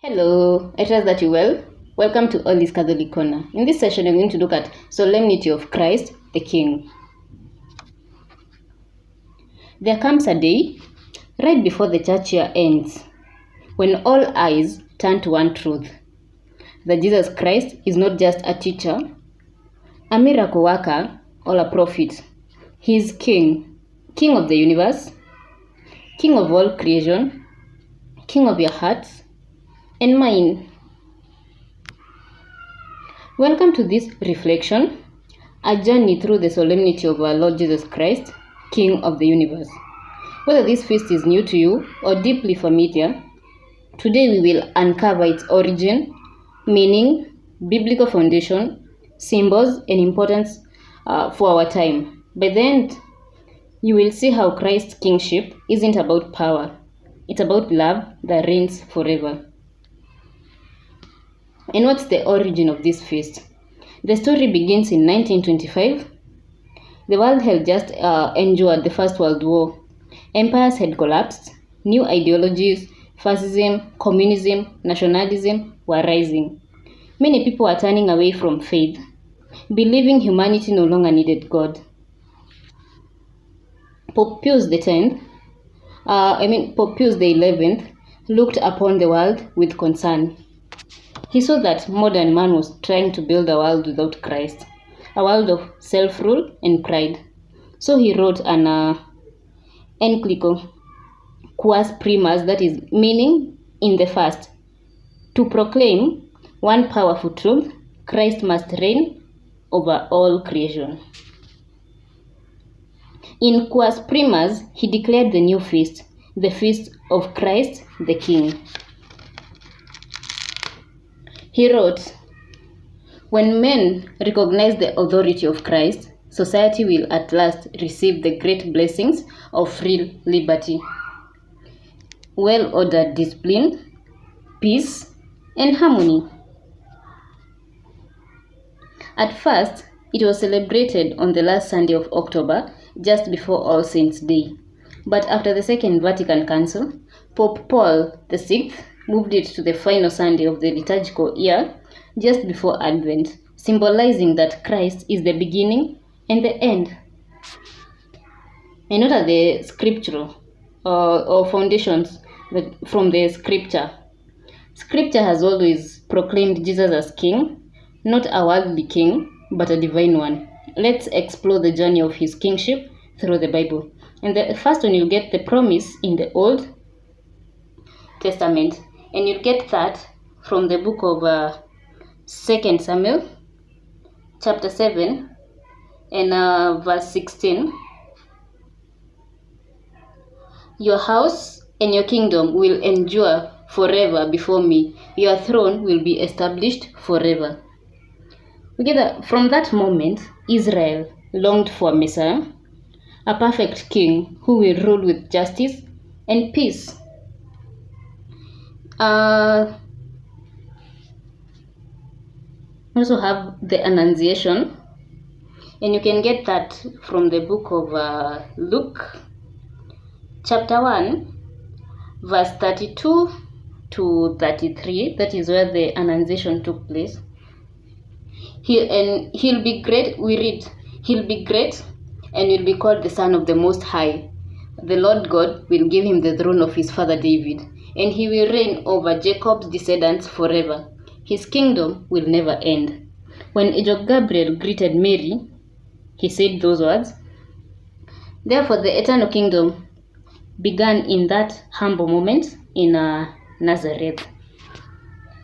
Hello, I trust that you're well. Welcome to Ollie's Catholic Corner. In this session, we're going to look at Solemnity of Christ, the King. There comes a day, right before the church year ends, when all eyes turn to one truth, that Jesus Christ is not just a teacher, a miracle worker, or a prophet. He is King, King of the universe, King of all creation, King of your hearts, and mine. Welcome to this reflection, a journey through the solemnity of our Lord Jesus Christ, King of the universe. Whether this feast is new to you or deeply familiar, today we will uncover its origin, meaning, biblical foundation, symbols, and importance for our time. By the end, you will see how Christ's kingship isn't about power. It's about love that reigns forever. And what's the origin of this feast? The story begins in 1925. The world had just endured the First World War. Empires had collapsed. New ideologies, fascism, communism, nationalism were rising. Many people were turning away from faith, believing humanity no longer needed God. Pope Pius the 11th looked upon the world with concern. He saw that modern man was trying to build a world without Christ, a world of self-rule and pride. So he wrote an encyclical, Quas Primas, that is, meaning in the first, to proclaim one powerful truth: Christ must reign over all creation. In Quas Primas, he declared the new feast, the feast of Christ the King. He wrote, "When men recognize the authority of Christ, society will at last receive the great blessings of real liberty, well-ordered discipline, peace, and harmony." At first, it was celebrated on the last Sunday of October, just before All Saints' Day. But after the Second Vatican Council, Pope Paul VI moved it to the final Sunday of the liturgical year, just before Advent, symbolizing that Christ is the beginning and the end. And what are the scriptural or foundations from the scripture? Scripture has always proclaimed Jesus as King, not a worldly king, but a divine one. Let's explore the journey of his kingship through the Bible. And the first one, you'll get the promise in the Old Testament, and you'll get that from the book of 2 Samuel, chapter 7, and verse 16. "Your house and your kingdom will endure forever before me. Your throne will be established forever." From that moment, Israel longed for a Messiah, a perfect king who will rule with justice and peace. We also have the Annunciation, and you can get that from the book of Luke, chapter 1, verse 32 to 33. That is where the Annunciation took place. He'll be great, we read, "He'll be great and will be called the Son of the Most High. The Lord God will give him the throne of his father David, and he will reign over Jacob's descendants forever. His kingdom will never end." When Angel Gabriel greeted Mary, he said those words. Therefore, the eternal kingdom began in that humble moment in Nazareth.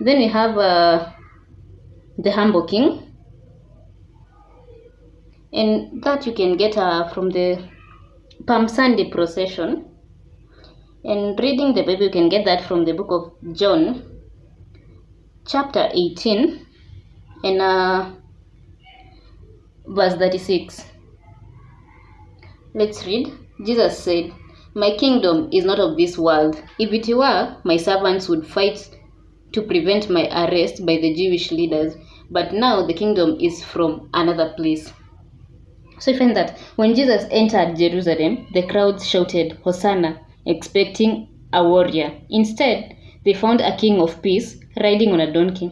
Then we have the humble king, and that you can get from the Palm Sunday procession. And reading the Bible, you can get that from the book of John, chapter 18, and verse 36. Let's read. Jesus said, "My kingdom is not of this world. If it were, my servants would fight to prevent my arrest by the Jewish leaders, but now the kingdom is from another place." So you find that when Jesus entered Jerusalem, the crowds shouted, "Hosanna," expecting a warrior. Instead, they found a king of peace riding on a donkey.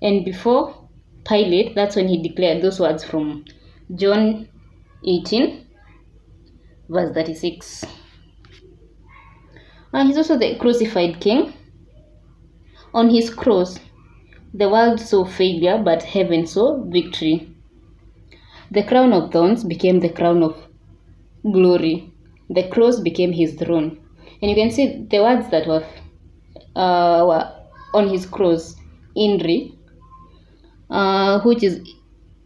And before Pilate, that's when he declared those words from John 18, verse 36. He's also the crucified king. On his cross, the world saw failure, but heaven saw victory. The crown of thorns became the crown of glory. The cross became his throne. And you can see the words that were on his cross, Inri, which is,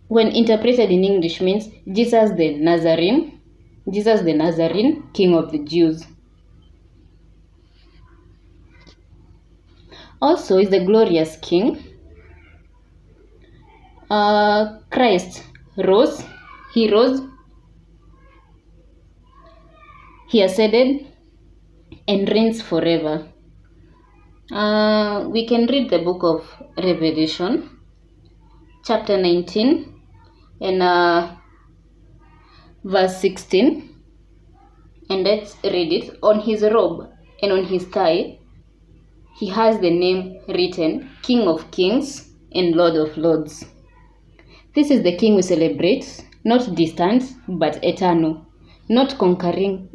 when interpreted in English, means Jesus the Nazarene, King of the Jews. Also is the glorious King. Christ rose, he ascended and reigns forever. We can read the book of Revelation, chapter 19, and verse 16. And let's read it. On his robe and on his thigh, he has the name written, King of Kings and Lord of Lords. This is the King we celebrate, not distant, but eternal, not conquering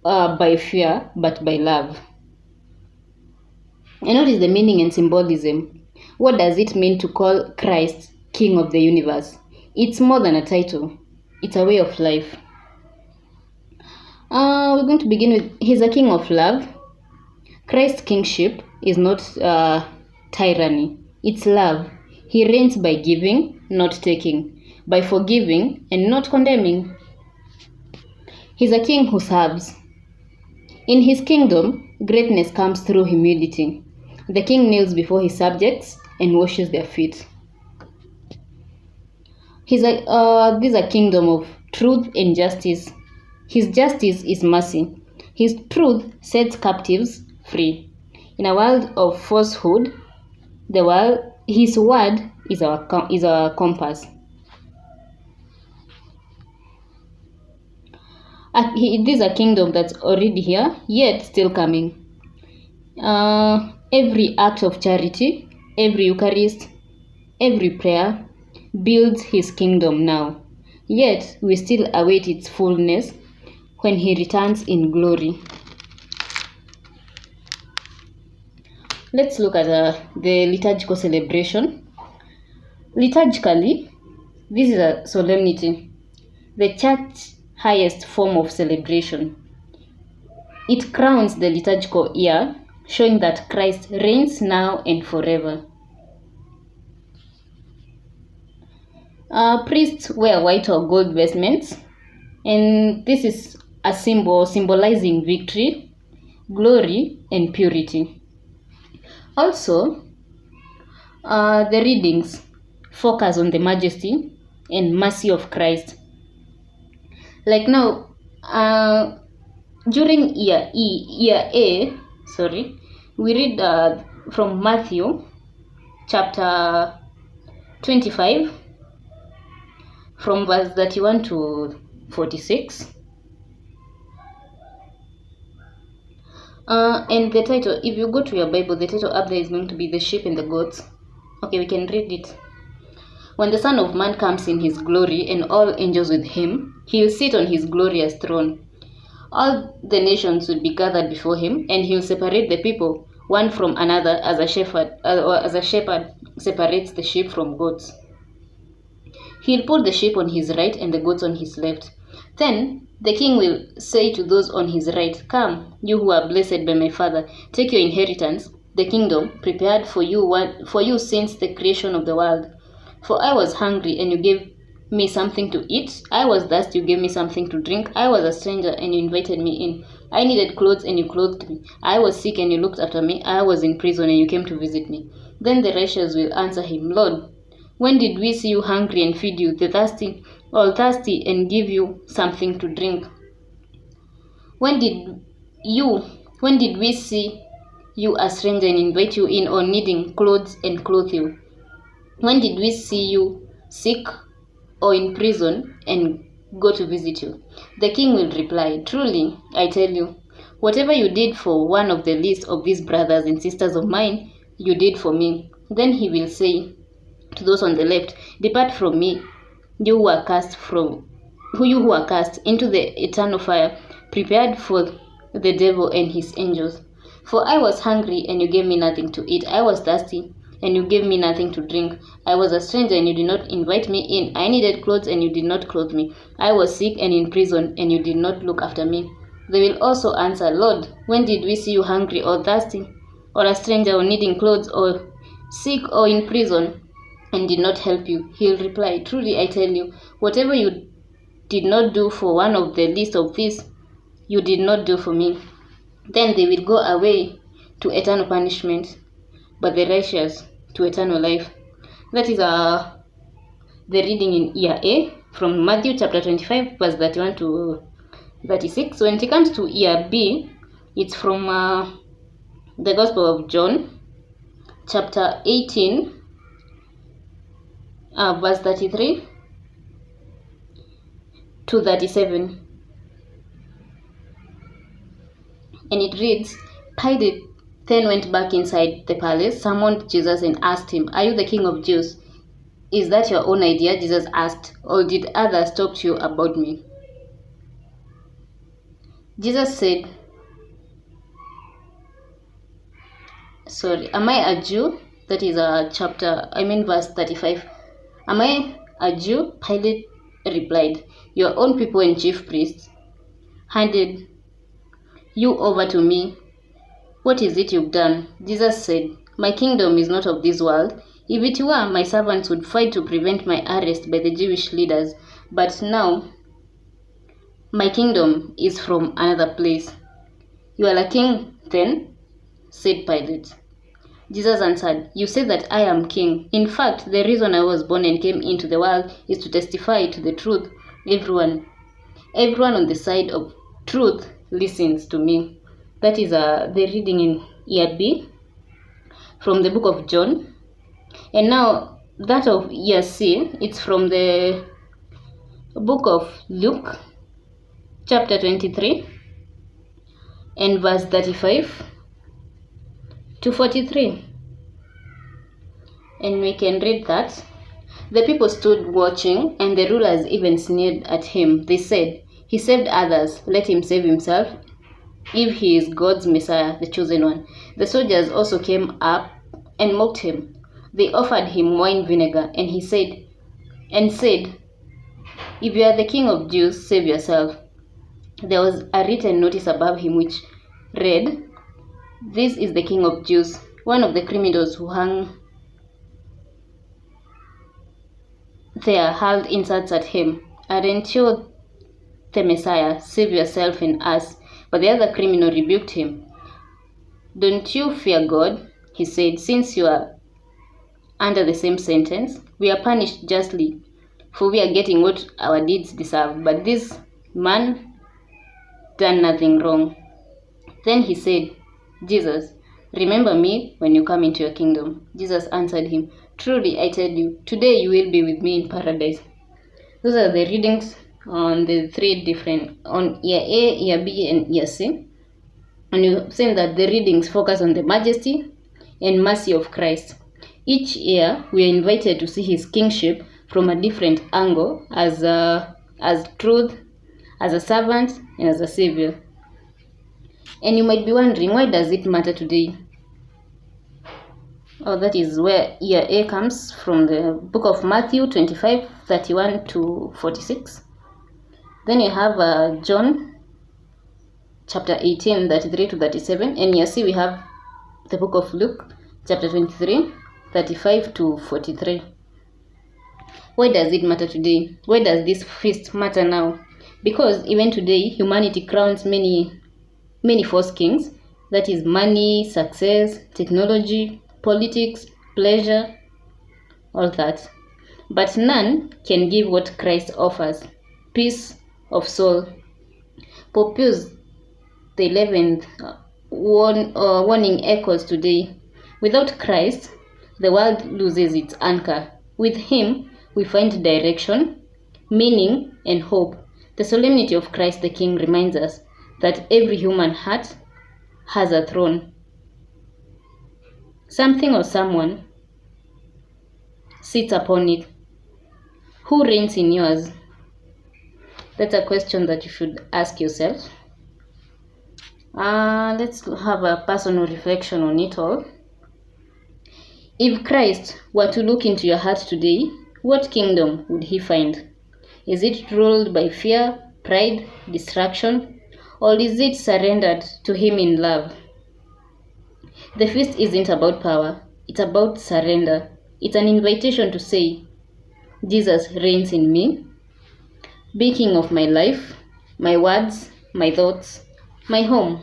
by fear, but by love. And what is the meaning and symbolism? What does it mean to call Christ King of the universe? It's more than a title. It's a way of life. We're going to begin with, he's a king of love. Christ's kingship is not tyranny. It's love. He reigns by giving, not taking, by forgiving and not condemning. He's a king who serves. In his kingdom, greatness comes through humility. The king kneels before his subjects and washes their feet. This is a kingdom of truth and justice. His justice is mercy. His truth sets captives free. In a world of falsehood, his word is our compass. It is a kingdom that's already here, yet still coming. Every act of charity, every Eucharist, every prayer builds his kingdom now. Yet we still await its fullness when he returns in glory. Let's look at the liturgical celebration. Liturgically, this is a solemnity, the church's highest form of celebration. It crowns the liturgical year, showing that Christ reigns now and forever. Priests wear white or gold vestments, and this is a symbol symbolizing victory, glory, and purity. Also, the readings focus on the majesty and mercy of Christ. Like now, during year A, we read from Matthew chapter 25 from verse 31 to 46. And the title, if you go to your Bible, the title up there is going to be The Sheep and the Goats. Okay, we can read it. When the Son of Man comes in his glory and all angels with him, he will sit on his glorious throne. All the nations will be gathered before him, and he will separate the people one from another as a shepherd separates the sheep from goats. He will put the sheep on his right and the goats on his left. Then the king will say to those on his right, "Come, you who are blessed by my Father, take your inheritance, the kingdom prepared for you since the creation of the world. For I was hungry, and you gave me something to eat. I was thirsty, you gave me something to drink. I was a stranger, and you invited me in. I needed clothes, and you clothed me. I was sick, and you looked after me. I was in prison, and you came to visit me." Then the righteous will answer him, "Lord, when did we see you hungry and feed you, the thirsty and give you something to drink? When did we see you a stranger and invite you in, or needing clothes and clothe you? When did we see you sick or in prison and go to visit you?" The king will reply, "Truly, I tell you, Whatever you did for one of the least of these brothers and sisters of mine, you did for me. Then he will say to those on the left, depart from me, you who are cast into the eternal fire, prepared for the devil and his angels. For I was hungry, and you gave me nothing to eat. I was thirsty, and you gave me nothing to drink. I was a stranger, and you did not invite me in. I needed clothes, and you did not clothe me. I was sick and in prison, and you did not look after me. They will also answer, Lord, when did we see you hungry or thirsty, or a stranger, or needing clothes, or sick, or in prison, and did not help you? He'll reply, truly I tell you, whatever you did not do for one of the least of these, you did not do for me. Then they will go away to eternal punishment, but the righteous to eternal life. That is the reading in year A from Matthew chapter 25, verse 31 to 36. So when it comes to year B, it's from the Gospel of John, chapter 18, verse 33 to 37. And it reads, Pilate then went back inside the palace, summoned Jesus and asked him, are you the king of Jews? Is that your own idea? Jesus asked, or did others talk to you about me? Jesus said, am I a Jew? That is verse 35. Am I a Jew? Pilate replied, your own people and chief priests handed you over to me. What is it you've done? Jesus said, my kingdom is not of this world. If it were, my servants would fight to prevent my arrest by the Jewish leaders. But now, my kingdom is from another place. You are a king, then? Said Pilate. Jesus answered, you say that I am king. In fact, the reason I was born and came into the world is to testify to the truth. Everyone on the side of truth listens to me. That is the reading in year B from the book of John. And now that of year C, it's from the book of Luke, chapter 23, and verse 35 to 43. And we can read that. The people stood watching, and the rulers even sneered at him. They said, he saved others, let him save himself, if he is God's Messiah, the chosen one. The soldiers also came up and mocked him. They offered him wine vinegar, and he said, if you are the king of Jews, save yourself. There was a written notice above him which read, this is the king of Jews. One of the criminals who hung there hurled insults at him. Aren't you the Messiah? Save yourself and us. But the other criminal rebuked him. Don't you fear God? He said, since you are under the same sentence, we are punished justly, for we are getting what our deeds deserve. But this man done nothing wrong. Then he said, Jesus, remember me when you come into your kingdom. Jesus answered him, truly I tell you, today you will be with me in paradise. Those are the readings on the three different, on year A, year B, and year C. And you've seen that the readings focus on the majesty and mercy of Christ. Each year, we are invited to see his kingship from a different angle, as truth, as a servant, and as a savior. And you might be wondering, why does it matter today? Oh, that is where year A comes from, the book of Matthew 25, 31 to 46. Then you have John chapter 18, 33 to 37. And year C, we have the book of Luke chapter 23, 35 to 43. Why does it matter today? Why does this feast matter now? Because even today, humanity crowns many false kings. That is money, success, technology, politics, pleasure, all that. But none can give what Christ offers, peace of soul. Pope Pius the 11th warning echoes today. Without Christ, the world loses its anchor. With him, we find direction, meaning, and hope. The solemnity of Christ the King reminds us that every human heart has a throne. Something or someone sits upon it. Who reigns in yours? That's a question that you should ask yourself. Let's have a personal reflection on it all. If Christ were to look into your heart today, what kingdom would he find? Is it ruled by fear, pride, distraction, or is it surrendered to him in love? The feast isn't about power, it's about surrender. It's an invitation to say, Jesus reigns in me, be king of my life, my words, my thoughts, my home.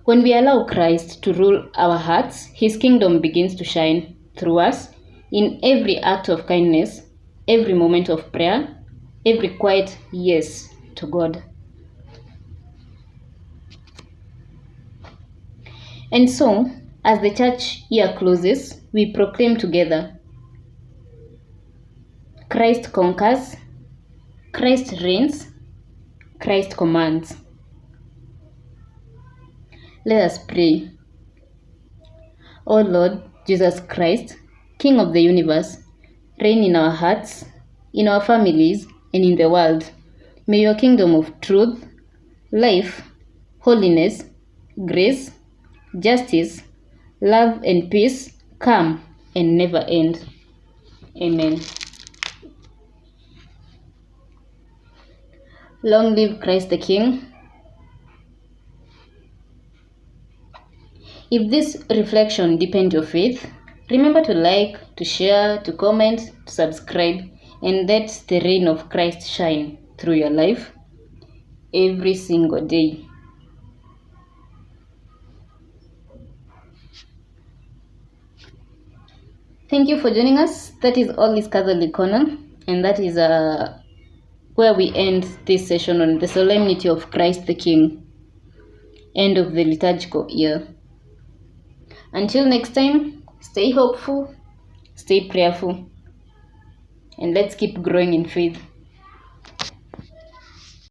When we allow Christ to rule our hearts, his kingdom begins to shine through us in every act of kindness, every moment of prayer, every quiet yes to God. And so, as the church year closes, we proclaim together, Christ conquers, Christ reigns, Christ commands. Let us pray. O Lord Jesus Christ, King of the universe, reign in our hearts, in our families, and in the world. May your kingdom of truth, life, holiness, grace, justice, love, and peace come and never end. Amen. Long live Christ the King. If this reflection deepened your faith, remember to like, to share, to comment, to subscribe, and let the reign of Christ shine through your life every single day. Thank you for joining us. That is all this Catholic Corner, and that is where we end this session on the Solemnity of Christ the King, end of the liturgical year. Until next time, stay hopeful, stay prayerful, and let's keep growing in faith.